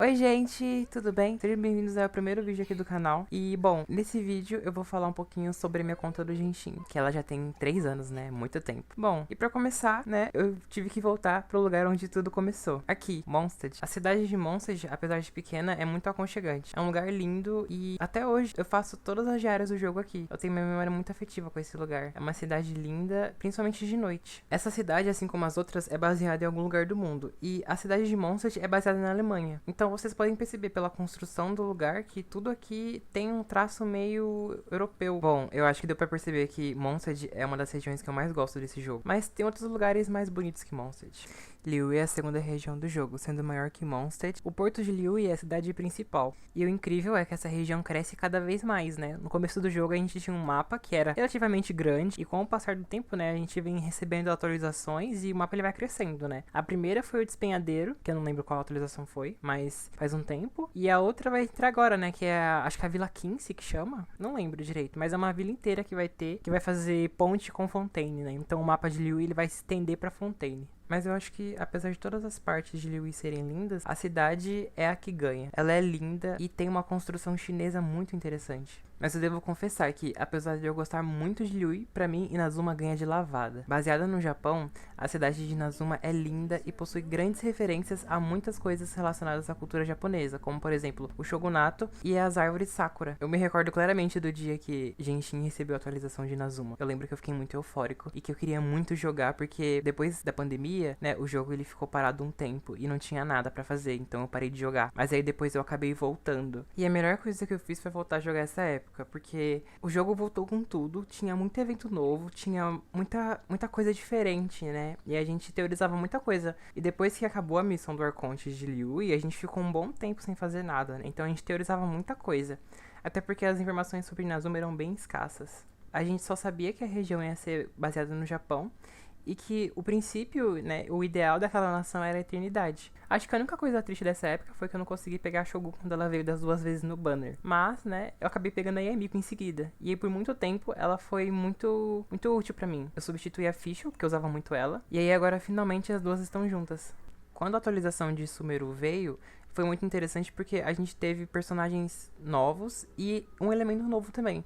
Oi gente, tudo bem? Sejam bem-vindos ao primeiro vídeo aqui do canal. E bom, nesse vídeo eu vou falar um pouquinho sobre a minha conta do Genshin, que ela já tem 3 anos, né? Muito tempo. Bom, e pra começar, né, eu tive que voltar pro lugar onde tudo começou. Aqui, Mondstadt. A cidade de Mondstadt, apesar de pequena, é muito aconchegante. É um lugar lindo e até hoje eu faço todas as diárias do jogo aqui. Eu tenho uma memória muito afetiva com esse lugar. É uma cidade linda, principalmente de noite. Essa cidade, assim como as outras, é baseada em algum lugar do mundo. E a cidade de Mondstadt é baseada na Alemanha. Então vocês podem perceber pela construção do lugar que tudo aqui tem um traço meio europeu. Bom, eu acho que deu pra perceber que Mondstadt é uma das regiões que eu mais gosto desse jogo. Mas tem outros lugares mais bonitos que Mondstadt. Liyue é a segunda região do jogo, sendo maior que Mondstadt. O porto de Liyue é a cidade principal. E o incrível é que essa região cresce cada vez mais, né? No começo do jogo a gente tinha um mapa que era relativamente grande. E com o passar do tempo, né, a gente vem recebendo atualizações e o mapa ele vai crescendo, né? A primeira foi o Despenhadeiro, que eu não lembro qual atualização foi, mas faz um tempo. E a outra vai entrar agora, né? Que é acho que a Vila Quincy que chama. Não lembro direito, mas é uma vila inteira que vai ter, que vai fazer ponte com Fontaine, né? Então o mapa de Liyue ele vai se estender pra Fontaine. Mas eu acho que, apesar de todas as partes de Liyue serem lindas, a cidade é a que ganha. Ela é linda e tem uma construção chinesa muito interessante. Mas eu devo confessar que, apesar de eu gostar muito de Liyue, pra mim Inazuma ganha de lavada. Baseada no Japão, a cidade de Inazuma é linda e possui grandes referências a muitas coisas relacionadas à cultura japonesa, como por exemplo, o shogunato e as árvores sakura. Eu me recordo claramente do dia que Genshin recebeu a atualização de Inazuma. Eu lembro que eu fiquei muito eufórico e que eu queria muito jogar, porque depois da pandemia, né, o jogo ele ficou parado um tempo e não tinha nada pra fazer, então eu parei de jogar. Mas aí depois eu acabei voltando. E a melhor coisa que eu fiz foi voltar a jogar essa época, porque o jogo voltou com tudo, tinha muito evento novo, tinha muita coisa diferente, né? E a gente teorizava muita coisa. E depois que acabou a missão do Arconte de Liyue, a gente ficou um bom tempo sem fazer nada, né? Então a gente teorizava muita coisa. Até porque as informações sobre Inazuma eram bem escassas. A gente só sabia que a região ia ser baseada no Japão e que o princípio, né, o ideal daquela nação era a eternidade. Acho que a única coisa triste dessa época foi que eu não consegui pegar a Shogun quando ela veio das 2 vezes no banner. Mas, né, eu acabei pegando a Yamiko em seguida. E aí, por muito tempo, ela foi muito útil pra mim. Eu substituí a Fischl, porque eu usava muito ela. E aí, agora, finalmente, as duas estão juntas. Quando a atualização de Sumeru veio, foi muito interessante porque a gente teve personagens novos e um elemento novo também.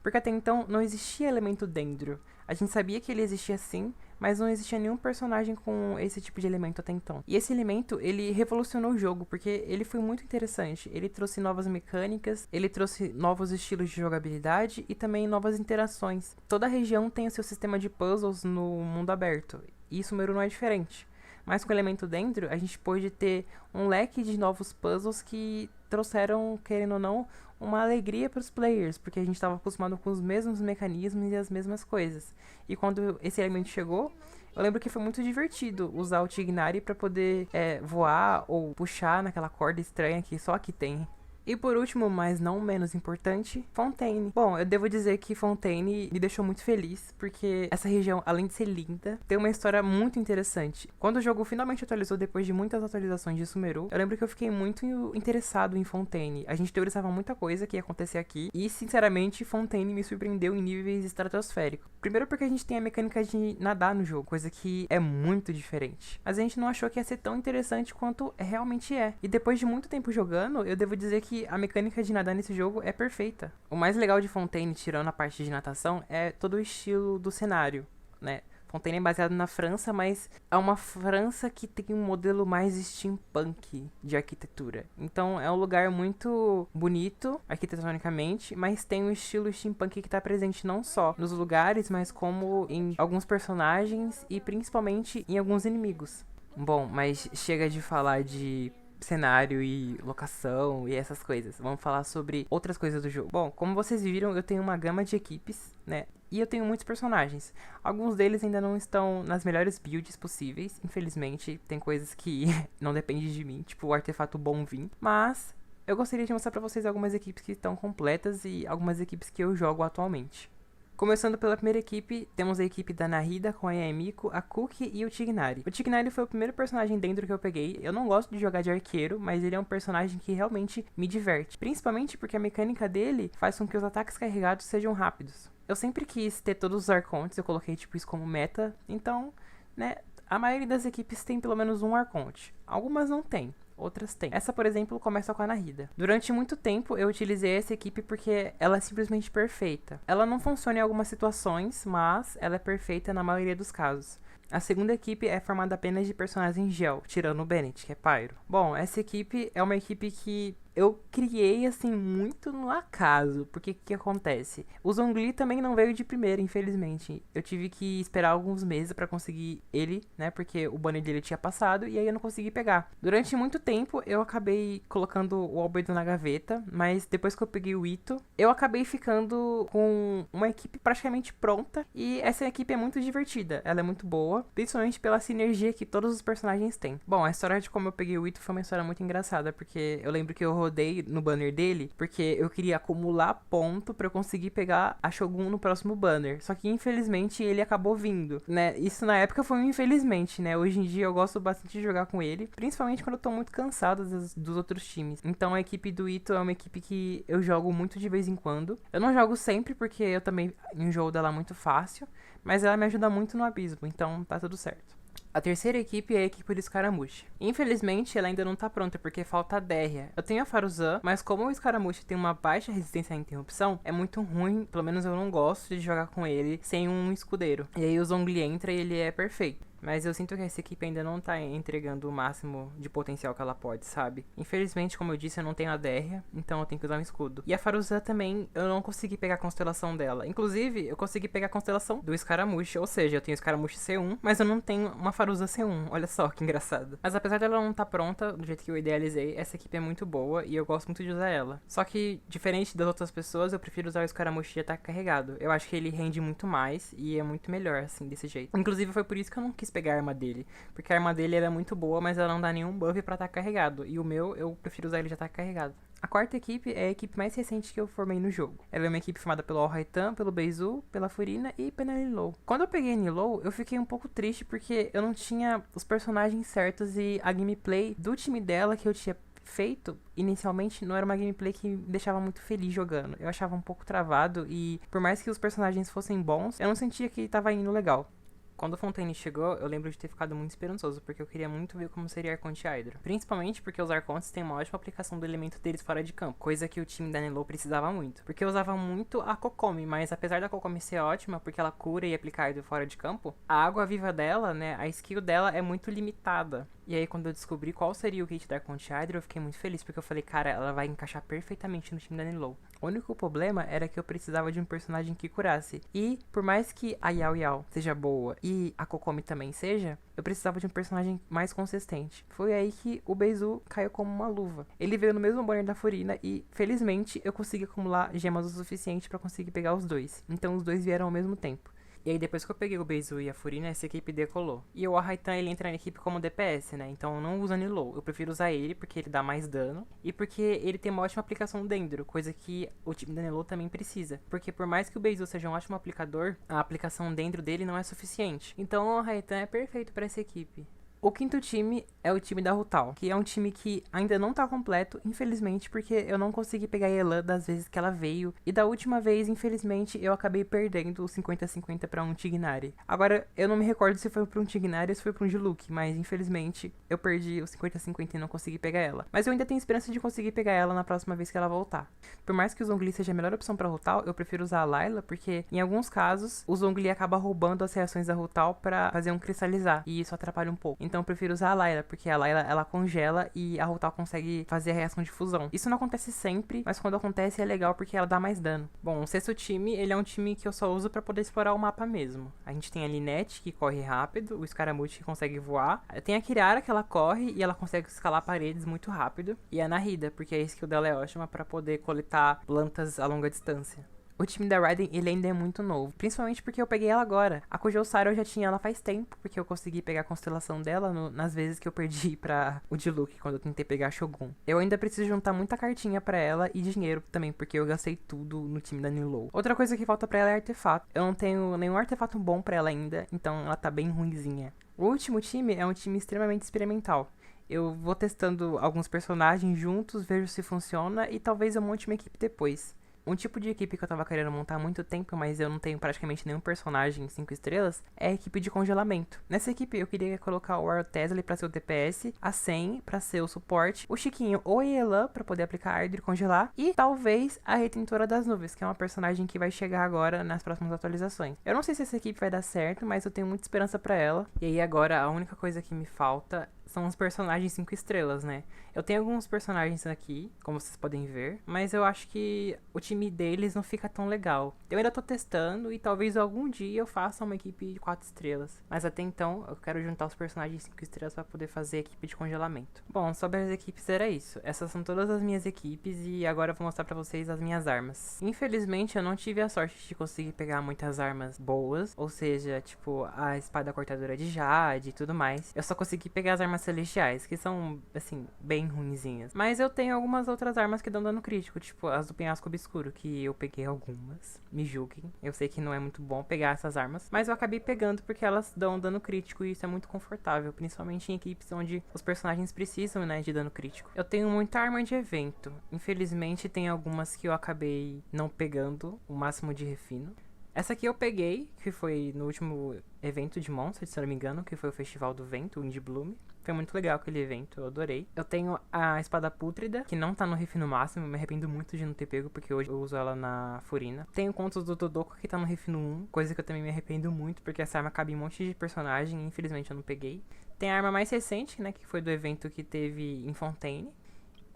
Porque até então não existia elemento Dendro. A gente sabia que ele existia sim, mas não existia nenhum personagem com esse tipo de elemento até então. E esse elemento, ele revolucionou o jogo, porque ele foi muito interessante. Ele trouxe novas mecânicas, ele trouxe novos estilos de jogabilidade e também novas interações. Toda região tem o seu sistema de puzzles no mundo aberto, e Sumeru não é diferente. Mas com o elemento Dendro, a gente pôde ter um leque de novos puzzles que trouxeram, querendo ou não, uma alegria para os players, porque a gente estava acostumado com os mesmos mecanismos e as mesmas coisas. E quando esse elemento chegou, eu lembro que foi muito divertido usar o Tignari para poder voar ou puxar naquela corda estranha que só aqui tem. E por último, mas não menos importante, Fontaine. Bom, eu devo dizer que Fontaine me deixou muito feliz, porque essa região, além de ser linda, tem uma história muito interessante. Quando o jogo finalmente atualizou, depois de muitas atualizações de Sumeru, eu lembro que eu fiquei muito interessado em Fontaine. A gente teorizava muita coisa que ia acontecer aqui, e sinceramente, Fontaine me surpreendeu em níveis estratosféricos. Primeiro porque a gente tem a mecânica de nadar no jogo, coisa que é muito diferente. Mas a gente não achou que ia ser tão interessante quanto realmente é. E depois de muito tempo jogando, eu devo dizer que a mecânica de nadar nesse jogo é perfeita. O mais legal de Fontaine, tirando a parte de natação, é todo o estilo do cenário, né? Fontaine é baseado na França, mas é uma França que tem um modelo mais steampunk de arquitetura. Então é um lugar muito bonito arquitetonicamente, mas tem um estilo steampunk que está presente não só nos lugares, mas como em alguns personagens e principalmente em alguns inimigos. Bom, mas chega de falar de cenário e locação e essas coisas. Vamos falar sobre outras coisas do jogo. Bom, como vocês viram, eu tenho uma gama de equipes, né? E eu tenho muitos personagens. Alguns deles ainda não estão nas melhores builds possíveis, infelizmente. Tem coisas que não dependem de mim, tipo o artefato Bonvin. Mas eu gostaria de mostrar pra vocês algumas equipes que estão completas e algumas equipes que eu jogo atualmente. Começando pela primeira equipe, temos a equipe da Nahida com a Yamiko, a Cookie e o Tignari. O Tignari foi o primeiro personagem dentro que eu peguei. Eu não gosto de jogar de arqueiro, mas ele é um personagem que realmente me diverte. Principalmente porque a mecânica dele faz com que os ataques carregados sejam rápidos. Eu sempre quis ter todos os arcontes, eu coloquei tipo isso como meta. Então, né, a maioria das equipes tem pelo menos um arconte. Algumas não tem. outras têm. Essa, por exemplo, começa com a Nahida. Durante muito tempo, eu utilizei essa equipe porque ela é simplesmente perfeita. Ela não funciona em algumas situações, mas ela é perfeita na maioria dos casos. A segunda equipe é formada apenas de personagens gel, tirando o Bennett, que é Pyro. Bom, essa equipe é uma equipe que eu criei, assim, muito no acaso. Porque o que acontece? O Zhongli também não veio de primeira, infelizmente. Eu tive que esperar alguns meses pra conseguir ele, né? Porque o banner dele tinha passado e aí eu não consegui pegar. Durante muito tempo, eu acabei colocando o Albedo na gaveta. Mas depois que eu peguei o Itto, eu acabei ficando com uma equipe praticamente pronta. E essa equipe é muito divertida. Ela é muito boa, principalmente pela sinergia que todos os personagens têm. Bom, a história de como eu peguei o Itto foi uma história muito engraçada. Porque eu lembro que eu rodei no banner dele, porque eu queria acumular ponto pra eu conseguir pegar a Shogun no próximo banner. Só que infelizmente ele acabou vindo, né? Isso na época foi um infelizmente, né? Hoje em dia eu gosto bastante de jogar com ele, principalmente quando eu tô muito cansado dos outros times. Então a equipe do Itto é uma equipe que eu jogo muito de vez em quando. Eu não jogo sempre porque eu também enjoo dela muito fácil, mas ela me ajuda muito no abismo, então tá tudo certo. A terceira equipe é a equipe do Scaramouche. Infelizmente, ela ainda não tá pronta, porque falta a Dérria. Eu tenho a Faruzan, mas como o Scaramouche tem uma baixa resistência à interrupção, é muito ruim, pelo menos eu não gosto de jogar com ele sem um escudeiro. E aí o Zhongli entra e ele é perfeito. Mas eu sinto que essa equipe ainda não tá entregando o máximo de potencial que ela pode, sabe? Infelizmente, como eu disse, eu não tenho a Dérria, então eu tenho que usar um escudo. E a Faruzan também, eu não consegui pegar a constelação dela. Inclusive, eu consegui pegar a constelação do Scaramouche, ou seja, eu tenho o Scaramouche C1, mas eu não tenho uma Faruzan C1. Olha só que engraçado. Mas apesar dela não estar pronta, do jeito que eu idealizei, essa equipe é muito boa e eu gosto muito de usar ela. Só que, diferente das outras pessoas, eu prefiro usar o Scaramouche de ataque carregado. Eu acho que ele rende muito mais e é muito melhor, assim, desse jeito. Inclusive, foi por isso que eu não quis pegar a arma dele. Porque a arma dele era muito boa, mas ela não dá nenhum buff pra ataque carregado. E o meu, eu prefiro usar ele de ataque carregado. A quarta equipe é a equipe mais recente que eu formei no jogo. Ela é uma equipe formada pelo Alraitan, pelo Beizhu, pela Furina e pela Nilou. Quando eu peguei a Nilou, eu fiquei um pouco triste porque eu não tinha os personagens certos e a gameplay do time dela que eu tinha feito inicialmente não era uma gameplay que me deixava muito feliz jogando. Eu achava um pouco travado e por mais que os personagens fossem bons, eu não sentia que tava indo legal. Quando o Fontaine chegou, eu lembro de ter ficado muito esperançoso, porque eu queria muito ver como seria Arconte Hydra. Principalmente porque os Arcontes têm uma ótima aplicação do elemento deles fora de campo, coisa que o time da Nilou precisava muito. Porque eu usava muito a Kokomi, mas apesar da Kokomi ser ótima, porque ela cura e aplica Hydra fora de campo, a água viva dela, né, a skill dela é muito limitada. E aí quando eu descobri qual seria o kit da Arconte Hydra, eu fiquei muito feliz, porque eu falei, cara, ela vai encaixar perfeitamente no time da Nilou. O único problema era que eu precisava de um personagem que curasse. E, por mais que a Yao Yao seja boa e a Kokomi também seja, eu precisava de um personagem mais consistente. Foi aí que o Beizhu caiu como uma luva. Ele veio no mesmo banner da Furina e, felizmente, eu consegui acumular gemas o suficiente pra conseguir pegar os dois. Então os dois vieram ao mesmo tempo. E aí depois que eu peguei o Beizhu e a Furina, essa equipe decolou. E o Arraitan, ele entra na equipe como DPS, né? Então eu não uso a Nilou. Eu prefiro usar ele porque ele dá mais dano. E porque ele tem uma ótima aplicação dentro, coisa que o time da Nilou também precisa. Porque por mais que o Beizhu seja um ótimo aplicador, a aplicação dentro dele não é suficiente. Então o Arraitan é perfeito para essa equipe. O quinto time é o time da Rutal, que é um time que ainda não tá completo, infelizmente, porque eu não consegui pegar a Elan das vezes que ela veio. E da última vez, infelizmente, eu acabei perdendo o 50-50 pra um Tignari. Agora, eu não me recordo se foi pra um Tignari ou se foi pra um Diluc, mas infelizmente eu perdi o 50-50 e não consegui pegar ela. Mas eu ainda tenho esperança de conseguir pegar ela na próxima vez que ela voltar. Por mais que o Zhongli seja a melhor opção pra Rutal, eu prefiro usar a Layla, porque em alguns casos o Zhongli acaba roubando as reações da Rutal pra fazer um cristalizar, e isso atrapalha um pouco. Então eu prefiro usar a Layla, porque a Layla, ela congela e a Rutal consegue fazer a reação de fusão. Isso não acontece sempre, mas quando acontece é legal porque ela dá mais dano. Bom, o sexto time, ele é um time que eu só uso pra poder explorar o mapa mesmo. A gente tem a Lynette, que corre rápido, o Scaramouche, que consegue voar. Tem a Kirara, que ela corre e ela consegue escalar paredes muito rápido. E a Nahida, porque a skill dela é ótima pra poder coletar plantas a longa distância. O time da Raiden, ele ainda é muito novo, principalmente porque eu peguei ela agora. A Kujou Sara eu já tinha ela faz tempo, porque eu consegui pegar a constelação dela nas vezes que eu perdi pra o Diluc, quando eu tentei pegar a Shogun. Eu ainda preciso juntar muita cartinha pra ela e dinheiro também, porque eu gastei tudo no time da Nilou. Outra coisa que falta pra ela é artefato. Eu não tenho nenhum artefato bom pra ela ainda, então ela tá bem ruinzinha. O último time é um time extremamente experimental. Eu vou testando alguns personagens juntos, vejo se funciona e talvez eu monte uma equipe depois. Um tipo de equipe que eu tava querendo montar há muito tempo, mas eu não tenho praticamente nenhum personagem 5 estrelas, é a equipe de congelamento. Nessa equipe eu queria colocar o Wild Tesla pra ser o DPS, a Sen pra ser o suporte, o Chiquinho ou a Elan pra poder aplicar Ardor e congelar, e talvez a Retentora das Nuvens, que é uma personagem que vai chegar agora nas próximas atualizações. Eu não sei se essa equipe vai dar certo, mas eu tenho muita esperança pra ela. E aí agora a única coisa que me falta são os personagens 5 estrelas, né? Eu tenho alguns personagens aqui, como vocês podem ver, mas eu acho que o time deles não fica tão legal. Eu ainda tô testando e talvez algum dia eu faça uma equipe de 4 estrelas. Mas até então eu quero juntar os personagens 5 estrelas para poder fazer a equipe de congelamento. Bom, sobre as equipes era isso. Essas são todas as minhas equipes e agora eu vou mostrar pra vocês as minhas armas. Infelizmente eu não tive a sorte de conseguir pegar muitas armas boas, ou seja, tipo a espada cortadora de Jade e tudo mais. Eu só consegui pegar as armas celestiais, que são, assim, bem ruinzinhas. Mas eu tenho algumas outras armas que dão dano crítico, tipo as do penhasco obscuro, que eu peguei algumas. Me julguem. Eu sei que não é muito bom pegar essas armas, mas eu acabei pegando porque elas dão dano crítico e isso é muito confortável, principalmente em equipes onde os personagens precisam, né, de dano crítico. Eu tenho muita arma de evento. Infelizmente tem algumas que eu acabei não pegando o máximo de refino. Essa aqui eu peguei, que foi no último evento de Monster, se eu não me engano, que foi o Festival do Vento, o Indie Bloom. Foi muito legal aquele evento, eu adorei. Eu tenho a espada pútrida, que não tá no refino máximo, me arrependo muito de não ter pego, porque hoje eu uso ela na Furina. Tenho contos do Todoko, que tá no refino 1, coisa que eu também me arrependo muito, porque essa arma cabe em um monte de personagem e infelizmente eu não peguei. Tem a arma mais recente, né, que foi do evento que teve em Fontaine.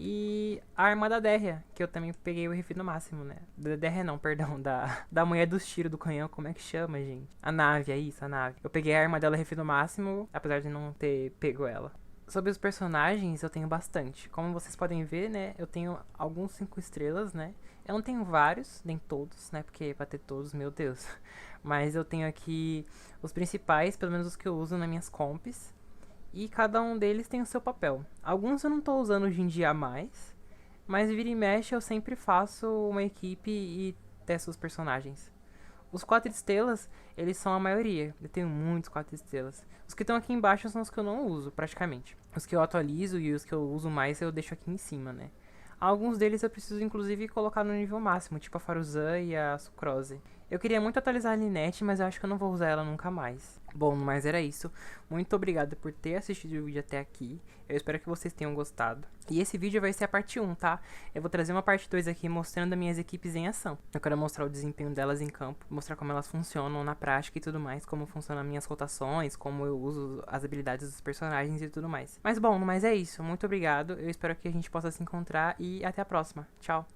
E a arma da Derria, que eu também peguei o refino máximo, né? Da Derria não, perdão, da mulher dos tiros do canhão, como é que chama, gente? A nave, é isso, a nave. Eu peguei a arma dela refino máximo, apesar de não ter pego ela. Sobre os personagens, eu tenho bastante. Como vocês podem ver, né, eu tenho alguns 5 estrelas, né? Eu não tenho vários, nem todos, né, porque pra ter todos, meu Deus. Mas eu tenho aqui os principais, pelo menos os que eu uso nas minhas comps. E cada um deles tem o seu papel. Alguns eu não tô usando hoje em dia mais, mas vira e mexe eu sempre faço uma equipe e testo os personagens. Os 4 estrelas, eles são a maioria. Eu tenho muitos 4 estrelas. Os que estão aqui embaixo são os que eu não uso, praticamente. Os que eu atualizo e os que eu uso mais eu deixo aqui em cima, né? Alguns deles eu preciso inclusive colocar no nível máximo, tipo a Faruzan e a Sucrose. Eu queria muito atualizar a Lynette, mas eu acho que eu não vou usar ela nunca mais. Bom, mas era isso. Muito obrigado por ter assistido o vídeo até aqui. Eu espero que vocês tenham gostado. E esse vídeo vai ser a parte 1, tá? Eu vou trazer uma parte 2 aqui mostrando as minhas equipes em ação. Eu quero mostrar o desempenho delas em campo, mostrar como elas funcionam na prática e tudo mais, como funcionam as minhas rotações, como eu uso as habilidades dos personagens e tudo mais. Mas bom, mas é isso. Muito obrigado. Eu espero que a gente possa se encontrar e até a próxima. Tchau!